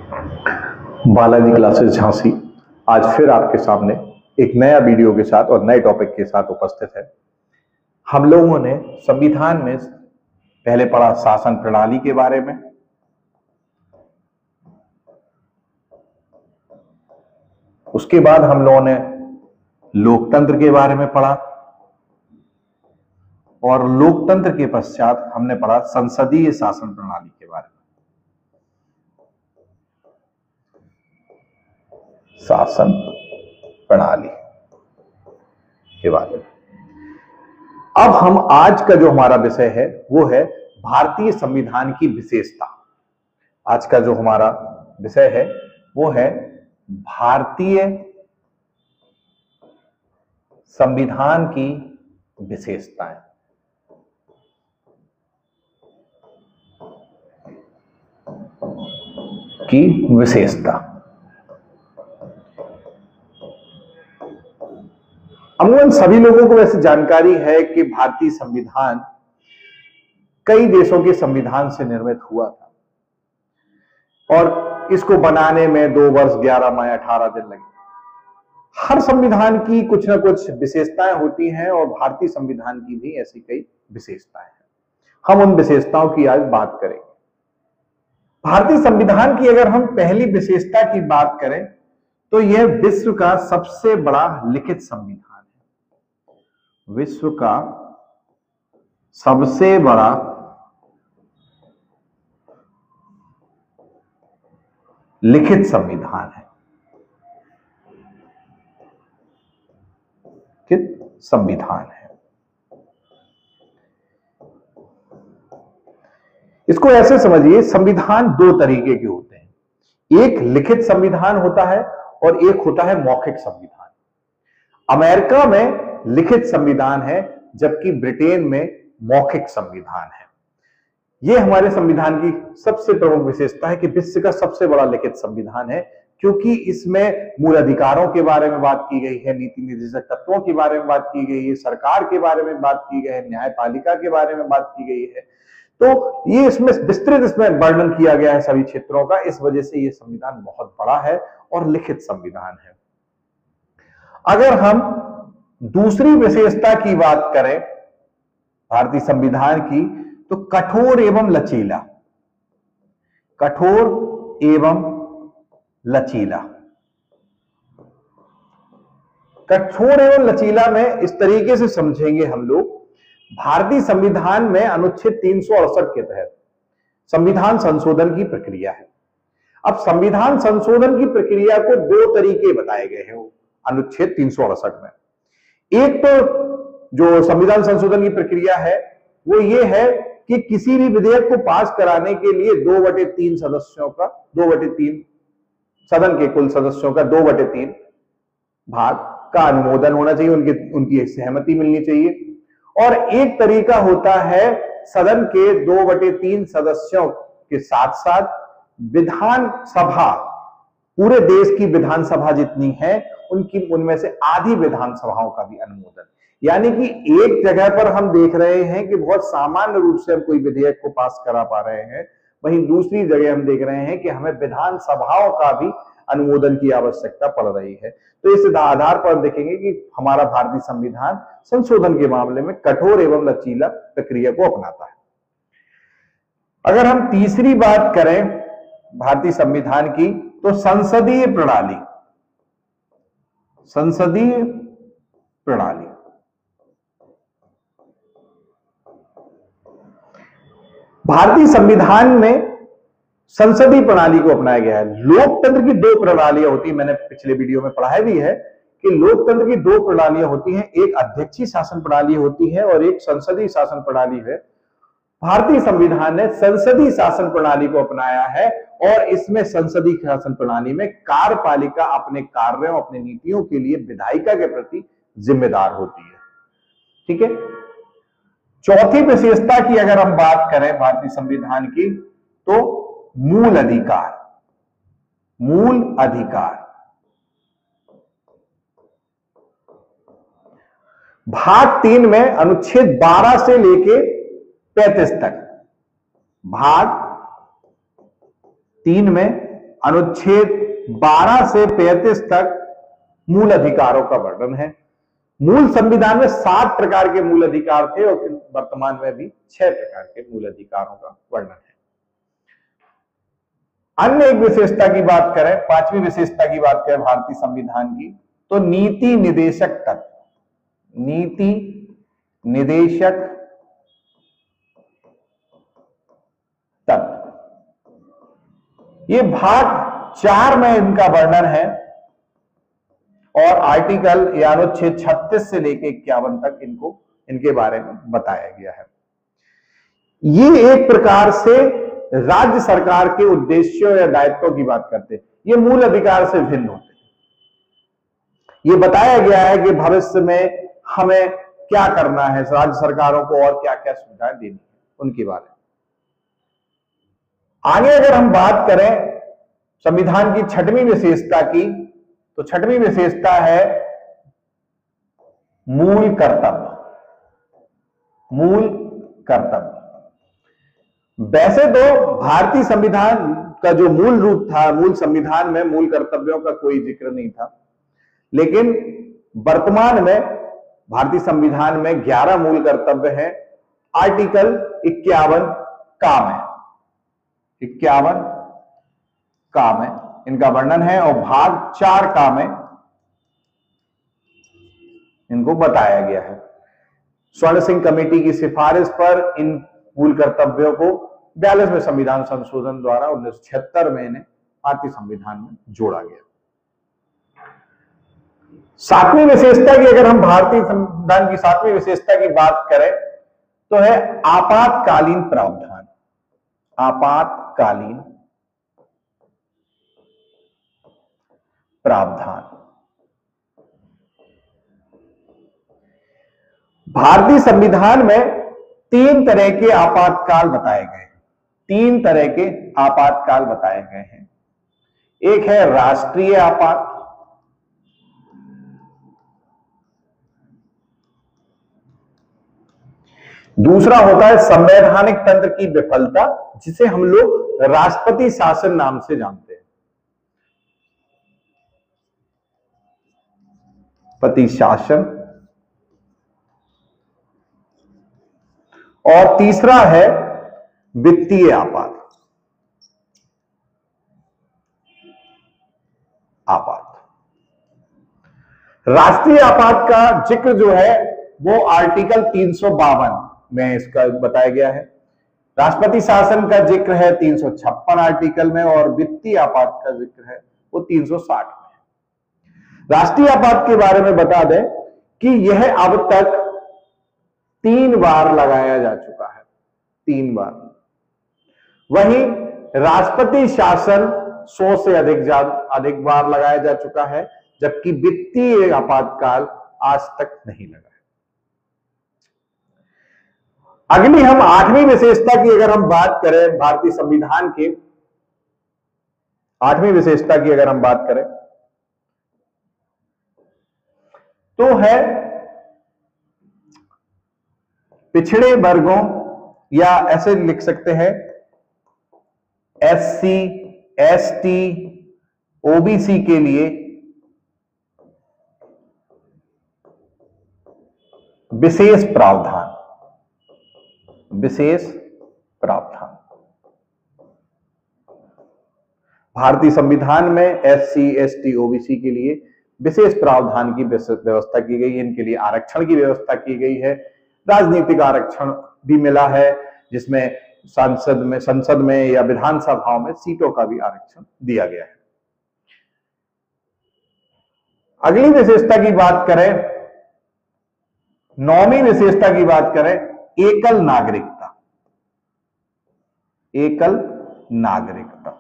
Balaji classes Jhansi आज फिर आपके सामने एक नया वीडियो के साथ और नए टॉपिक के साथ उपस्थित है। हम लोगों ने संविधान में पहले पढ़ा शासन प्रणाली के बारे में, उसके बाद हम लोगों ने लोकतंत्र के बारे में पढ़ा और लोकतंत्र के पश्चात हमने पढ़ा संसदीय शासन प्रणाली के बारे में। शासन प्रणाली के बारे में अब हम आज का जो हमारा विषय है वो है भारतीय संविधान की विशेषता। आज का जो हमारा विषय है वो है भारतीय संविधान की विशेषताएं। अमूमन सभी लोगों को वैसे जानकारी है कि भारतीय संविधान कई देशों के संविधान से निर्मित हुआ था और इसको बनाने में 2 वर्ष 11 माह 18 दिन लगे। हर संविधान की कुछ ना कुछ विशेषताएं होती हैं और भारतीय संविधान की भी ऐसी कई विशेषताएं हैं। हम उन विशेषताओं की आज बात करेंगे। भारतीय संविधान की अगर हम पहली विशेषता की बात करें तो यह विश्व का सबसे बड़ा लिखित संविधान है। विश्व का सबसे बड़ा लिखित संविधान है। लिखित संविधान है। इसको ऐसे समझिए, संविधान 2 तरीके के होते हैं। एक लिखित संविधान होता है और एक होता है मौखिक संविधान। अमेरिका में लिखित संविधान है जबकि ब्रिटेन में मौखिक संविधान है। यह हमारे संविधान की सबसे प्रमुख विशेषता है कि विश्व का सबसे बड़ा लिखित संविधान है, क्योंकि इसमें मूल अधिकारों के बारे में बात की गई है, नीति निर्देशक तत्वों के बारे में बात की गई है, सरकार के बारे में बात की गई है, न्यायपालिका के बारे में बात की गई है। तो ये इसमें विस्तृत इसमें वर्णन किया गया है सभी क्षेत्रों का। इस वजह से ये संविधान बहुत बड़ा है और लिखित संविधान है। अगर हम दूसरी विशेषता की बात करें भारतीय संविधान की तो कठोर एवं लचीला। कठोर एवं लचीला। कठोर एवं लचीला में इस तरीके से समझेंगे हम लोग, भारतीय संविधान में अनुच्छेद 368 के तहत संविधान संशोधन की प्रक्रिया है। अब संविधान संशोधन की प्रक्रिया को 2 तरीके बताए गए हैं अनुच्छेद 368 में। एक तो जो संविधान संशोधन की प्रक्रिया है वो ये है कि किसी भी विधेयक को पास कराने के लिए 2/3 सदस्यों का, 2/3 सदन के कुल सदस्यों का 2/3 भाग का अनुमोदन होना चाहिए, उनकी सहमति मिलनी चाहिए। और एक तरीका होता है सदन के 2/3 सदस्यों के साथ साथ विधानसभा, पूरे देश की विधानसभा जितनी है उनमें से आधी विधानसभाओं का भी अनुमोदन। यानी कि एक जगह पर हम देख रहे हैं कि बहुत सामान्य रूप से हम कोई विधेयक को पास करा पा रहे हैं, वहीं दूसरी जगह हम देख रहे हैं कि हमें विधानसभाओं का भी अनुमोदन की आवश्यकता पड़ रही है। तो इस आधार पर देखेंगे कि हमारा भारतीय संविधान संशोधन के मामले में कठोर एवं लचीला प्रक्रिया को अपनाता है। अगर हम तीसरी बात करें भारतीय संविधान की तो संसदीय प्रणाली। संसदीय प्रणाली भारतीय संविधान में संसदीय प्रणाली को अपनाया गया है। लोकतंत्र की 2 प्रणालियां होती हैं, मैंने पिछले वीडियो में पढ़ाया भी है कि लोकतंत्र की 2 प्रणालियां होती हैं, एक अध्यक्षीय शासन प्रणाली होती है और एक संसदीय शासन प्रणाली है। भारतीय संविधान ने संसदीय शासन प्रणाली को अपनाया है और इसमें संसदीय शासन प्रणाली में कार्यपालिका अपने कार्यों, अपने नीतियों के लिए विधायिका के प्रति जिम्मेदार होती है। ठीक है। चौथी विशेषता की अगर हम बात करें भारतीय संविधान की तो मूल अधिकार। मूल अधिकार भाग 3 में अनुच्छेद 12 से लेके 35 तक, भाग 3 में अनुच्छेद 12 से 35 तक मूल अधिकारों का वर्णन है। मूल संविधान में 7 प्रकार के मूल अधिकार थे और वर्तमान में भी 6 प्रकार के मूल अधिकारों का वर्णन है। अन्य एक विशेषता की बात करें, 5वीं विशेषता की बात करें भारतीय संविधान की, तो नीति निदेशक तत्व। नीति निदेशक तत्व, ये भाग 4 में इनका वर्णन है और आर्टिकल या अनुच्छेद 36 से लेकर 51 तक इनके बारे में बताया गया है। ये एक प्रकार से राज्य सरकार के उद्देश्यों या दायित्वों की बात करते हैं। ये मूल अधिकार से भिन्न होते हैं। ये बताया गया है कि भविष्य में हमें क्या करना है, राज्य सरकारों को और क्या क्या सुविधाएं देनी है, उनके बारे में। आगे अगर हम बात करें संविधान की 6वीं विशेषता की, तो 6वीं विशेषता है मूल कर्तव्य। मूल कर्तव्य, वैसे तो भारतीय संविधान का जो मूल रूप था, मूल संविधान में मूल कर्तव्यों का कोई जिक्र नहीं था, लेकिन वर्तमान में भारतीय संविधान में 11 मूल कर्तव्य हैं। आर्टिकल 51 काम है, 51 काम है, इनका वर्णन है और भाग 4 काम है, इनको बताया गया है। स्वर्ण सिंह कमेटी की सिफारिश पर इन मूल कर्तव्यों को 42वें संविधान संशोधन द्वारा 1976 में इन्हें भारतीय संविधान में जोड़ा गया। 7वीं विशेषता की अगर हम भारतीय संविधान की 7वीं विशेषता की बात करें तो है आपातकालीन प्रावधान। आपातकालीन प्रावधान, भारतीय संविधान में 3 तरह के आपातकाल बताए गए हैं। 3 तरह के आपातकाल बताए गए हैं। एक है राष्ट्रीय आपात, दूसरा होता है संवैधानिक तंत्र की विफलता, जिसे हम लोग राष्ट्रपति शासन नाम से जानते हैं। पति शासन। और तीसरा है वित्तीय आपात। राष्ट्रीय आपात का जिक्र जो है वो आर्टिकल 352 में इसका बताया गया है। राष्ट्रपति शासन का जिक्र है 356 आर्टिकल में और वित्तीय आपात का जिक्र है वो 360 में। राष्ट्रीय आपात के बारे में बता दें कि यह अब तक 3 बार लगाया जा चुका है, 3 बार। वहीं राष्ट्रपति शासन 100 से अधिक बार लगाया जा चुका है, जबकि वित्तीय आपातकाल आज तक नहीं लगा है। अगली हम 8वीं विशेषता की अगर हम बात करें, भारतीय संविधान की 8वीं विशेषता की अगर हम बात करें तो है पिछड़े वर्गों, या ऐसे लिख सकते हैं SC, ST, OBC के लिए विशेष प्रावधान। विशेष प्रावधान भारतीय संविधान में SC, ST, OBC के लिए विशेष प्रावधान की व्यवस्था की गई है। इनके लिए आरक्षण की व्यवस्था की गई है। राजनीतिक आरक्षण भी मिला है, जिसमें संसद में या विधानसभाओं में सीटों का भी आरक्षण दिया गया है। अगली विशेषता की बात करें, 9वीं विशेषता की बात करें, एकल नागरिकता। एकल नागरिकता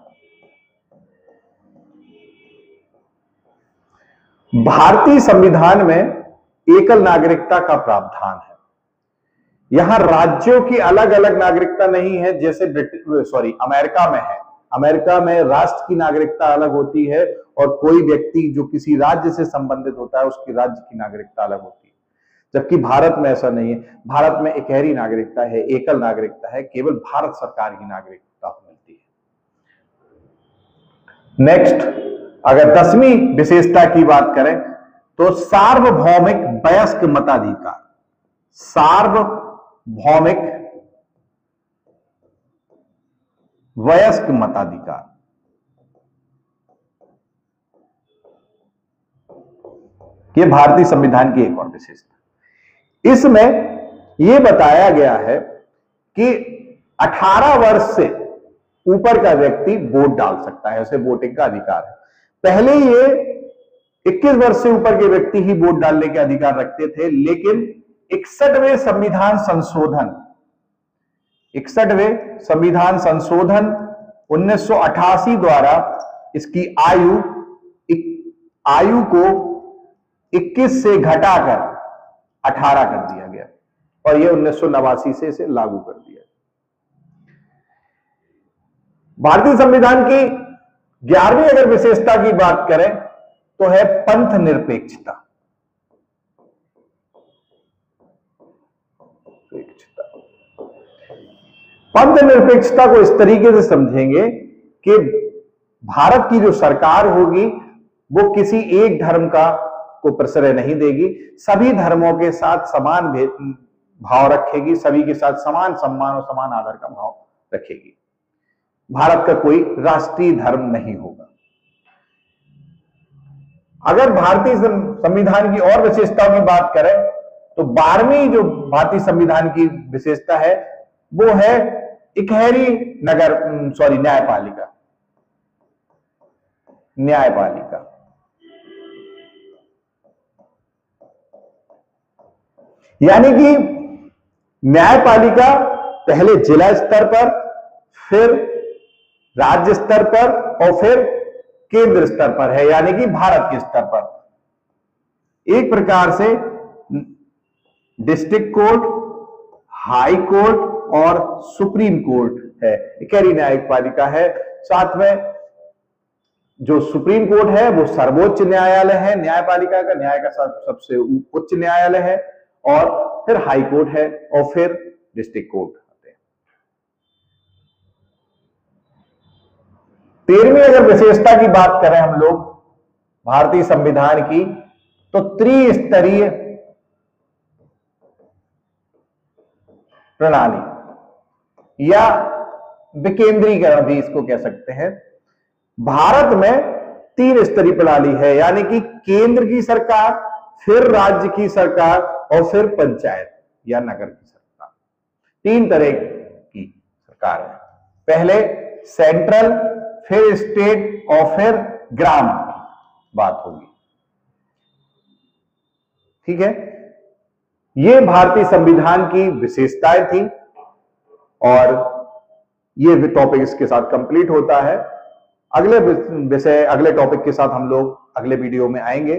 भारतीय संविधान में एकल नागरिकता का प्रावधान है। यहां राज्यों की अलग अलग नागरिकता नहीं है, जैसे अमेरिका में है। अमेरिका में राष्ट्र की नागरिकता अलग होती है और कोई व्यक्ति जो किसी राज्य से संबंधित होता है उसकी राज्य की नागरिकता अलग होती है, जबकि भारत में ऐसा नहीं है। भारत में इकहरी नागरिकता है, एकल नागरिकता है, केवल भारत सरकार की नागरिकता मिलती है। नेक्स्ट, अगर 10वीं विशेषता की बात करें तो सार्वभौमिक वयस्क मताधिकार। सार्वभौमिक वयस्क मताधिकार, यह भारतीय संविधान की एक और विशेषता। इसमें यह बताया गया है कि 18 वर्ष से ऊपर का व्यक्ति वोट डाल सकता है, उसे वोटिंग का अधिकार है। पहले ये 21 वर्ष से ऊपर के व्यक्ति ही वोट डालने के अधिकार रखते थे, लेकिन 61वें संविधान संशोधन 1988 द्वारा इसकी आयु को 21 से घटाकर 18 कर दिया गया और यह 1989 से इसे लागू कर दिया। भारतीय संविधान की 11वीं अगर विशेषता की बात करें तो है पंथ निरपेक्षता। पंथ निरपेक्षता को इस तरीके से समझेंगे कि भारत की जो सरकार होगी वो किसी एक धर्म को प्रश्रय नहीं देगी, सभी धर्मों के साथ समान भाव रखेगी, सभी के साथ समान सम्मान और समान आदर का भाव रखेगी। भारत का कोई राष्ट्रीय धर्म नहीं होगा। अगर भारतीय संविधान की और विशेषताओं की बात करें तो 12वीं जो भारतीय संविधान की विशेषता है वो है इकहरी न्यायपालिका। न्यायपालिका यानी कि न्यायपालिका पहले जिला स्तर पर, फिर राज्य स्तर पर और फिर केंद्र स्तर पर है, यानी कि भारत के स्तर पर। एक प्रकार से डिस्ट्रिक्ट कोर्ट, हाई कोर्ट और सुप्रीम कोर्ट है, इकहरी न्यायपालिका है। साथ में जो सुप्रीम कोर्ट है वो सर्वोच्च न्यायालय है, न्यायपालिका का न्याय का सबसे उच्च न्यायालय है, और फिर हाई कोर्ट है और फिर डिस्ट्रिक्ट कोर्ट आते हैं। 13वीं अगर विशेषता की बात करें हम लोग भारतीय संविधान की तो त्रिस्तरीय प्रणाली या विकेंद्रीकरण भी इसको कह सकते हैं। भारत में 3 स्तरीय प्रणाली है, यानी कि केंद्र की सरकार, फिर राज्य की सरकार और फिर पंचायत या नगर की सरकार। 3 तरह की सरकार है, पहले सेंट्रल, फिर स्टेट और फिर ग्राम बात होगी। ठीक है, ये भारतीय संविधान की विशेषताएं थी और ये टॉपिक इसके साथ कंप्लीट होता है। अगले विषय, अगले टॉपिक के साथ हम लोग अगले वीडियो में आएंगे।